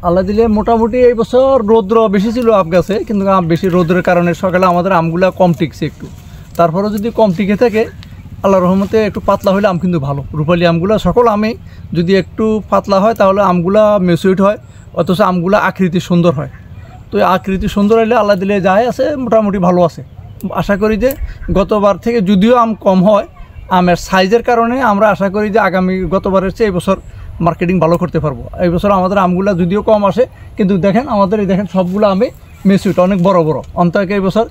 আল্লাহ দিলে মোটামুটি এই বছর রৌদ্র বেশি ছিল আম গাছে, কিন্তু আম বেশি রৌদ্রের কারণে সকালে আমাদের আমগুলা কম টিকছে একটু। তারপরে যদি কম টিকে থাকে আল্লাহর রহমতে একটু পাতলা হলে আম কিন্তু ভালো। রূপালী আমগুলো সকল আমে যদি একটু পাতলা হয় তাহলে আমগুলা মেচুইড হয়, অথচ আমগুলা আকৃতি সুন্দর হয়। তো এই আকৃতি সুন্দর হলে আল্লাহ দিলে যাই আছে মোটামুটি ভালো আছে। আশা করি যে গতবার থেকে যদিও আম কম হয়, আমের সাইজের কারণে আমরা আশা করি যে আগামী গতবারের চেয়ে এই বছর মার্কেটিং ভালো করতে পারবো। এই বছর আমাদের আমগুলা যদিও কম আসে, কিন্তু দেখেন আমাদের এই দেখেন সবগুলো আমে মেচুইড অনেক বড় বড়। অন্তত এই বছর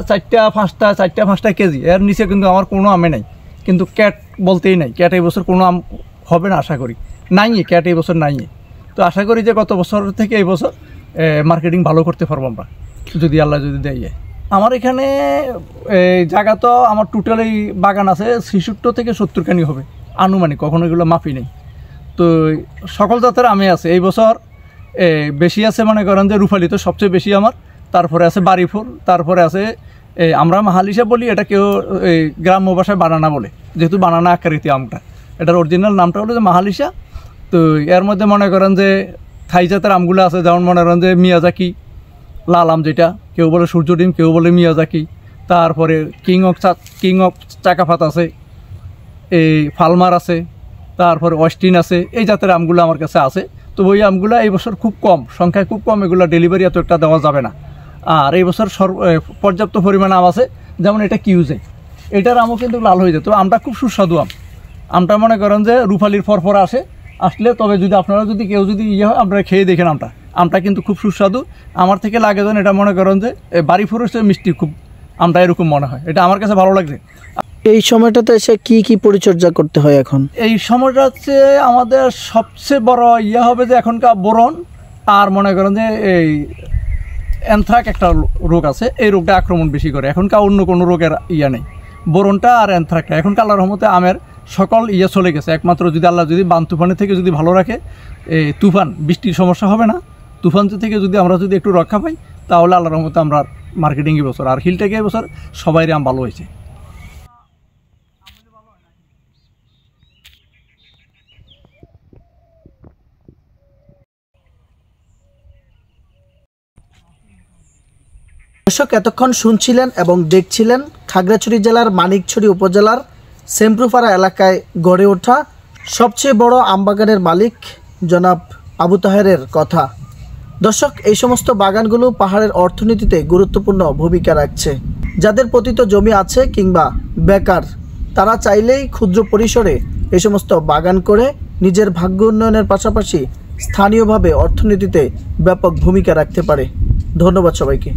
চারটা পাঁচটা কেজি, এর নিচে কিন্তু আমার কোনো আমে নাই। কিন্তু ক্যাট বলতেই নাই, ক্যাট এই বছর কোনো আম হবে না আশা করি, নাই ক্যাট এই বছর নাই। তো আশা করি যে গত বছর থেকে এই বছর মার্কেটিং ভালো করতে পারবো আমরা, যদি আল্লাহ যদি দেয়। আমার এখানে জায়গা তো আমার টোটালি বাগান আছে 66 থেকে 70 খানি হবে আনুমানিক, কখনো এগুলো মাপি নেই। তো সকল জাতের আমে আছে এই বছর। বেশি আছে মনে করেন যে রূপালী তো সবচেয়ে বেশি আমার, তারপরে আছে বাড়িফুল, তারপরে আছে আমরা মাহালিসা বলি, এটা কেউ গ্রাম্য ভাষায় বানানা বলে, যেহেতু বানানা আকারিতে আমটা, এটার অরিজিনাল নামটা হলো যে মাহালিসা। তো এর মধ্যে মনে করেন যে থাই জাতের আমগুলো আছে, যেমন মনে করেন যে মিয়াজাকি লাল আম, যেটা কেউ বলে সূর্য ডিম, কেউ বলে মিয়াজাকি। তারপরে কিং অফ চাকাফাত আছে, এই ফালমার আছে, তারপরে অস্টিন আছে। এই জাতের আমগুলো আমার কাছে আছে। তো ওই আমগুলো এই বছর খুব কম, সংখ্যায় খুব কম, এগুলো ডেলিভারি এত একটা দেওয়া যাবে না। আর এই বছর পর্যাপ্ত পরিমাণে আম আছে, যেমন এটা কিউজে, এটার আমও কিন্তু লাল হয়ে যায়। তো আমটা খুব সুস্বাদু আমটা মনে করেন যে রূপালির পরপর আসলে, তবে যদি আপনারা যদি কেউ যদি হয় আপনারা খেয়ে দেখেন আমটা কিন্তু খুব সুস্বাদু। আমার থেকে লাগে যেন এটা মনে করেন যে বাড়ি ফরেস্টের মিষ্টি খুব আমটা, এরকম মনে হয়। এটা আমার কাছে ভালো লাগছে। এই সময়টাতে এসে কি পরিচর্যা করতে হয় এখন? এই সময়টা হচ্ছে আমাদের সবচেয়ে বড় হবে যে এখনকার বোরন, আর মনে করেন যে এই অ্যানথ্রাক একটা রোগ আছে, এই রোগটা আক্রমণ বেশি করে। এখনকার অন্য কোনো রোগের নেই, বোরনটা আর অ্যানথ্রাকটা। এখনকার আল্লাহর রহমতে আমের সকল চলে গেছে, একমাত্র যদি আল্লাহ যদি বান তুফানের থেকে যদি ভালো রাখে, এই তুফান বৃষ্টির সমস্যা হবে না, তুফান থেকে যদি আমরা যদি একটু রক্ষা পাই, তাহলে আল্লাহর রহমতে আমরা মার্কেটিং এবছর আর হিলটেকে এবছর সবাই আম ভালো হয়েছে। দর্শক এতক্ষণ শুনছিলেন এবং দেখছিলেন খাগড়াছড়ি জেলার মানিকছড়ি উপজেলার সেমপ্রুপাড়া এলাকায় গড়ে ওঠা সবচেয়ে বড় আমবাগানের মালিক জনাব আবু তাহেরের কথা। দর্শক, এই সমস্ত বাগানগুলো পাহাড়ের অর্থনীতিতে গুরুত্বপূর্ণ ভূমিকা রাখছে। যাদের পতিত জমি আছে কিংবা বেকার, তারা চাইলেই ক্ষুদ্র পরিসরে এই সমস্ত বাগান করে নিজের ভাগ্য উন্নয়নের পাশাপাশি স্থানীয়ভাবে অর্থনীতিতে ব্যাপক ভূমিকা রাখতে পারে। ধন্যবাদ সবাইকে।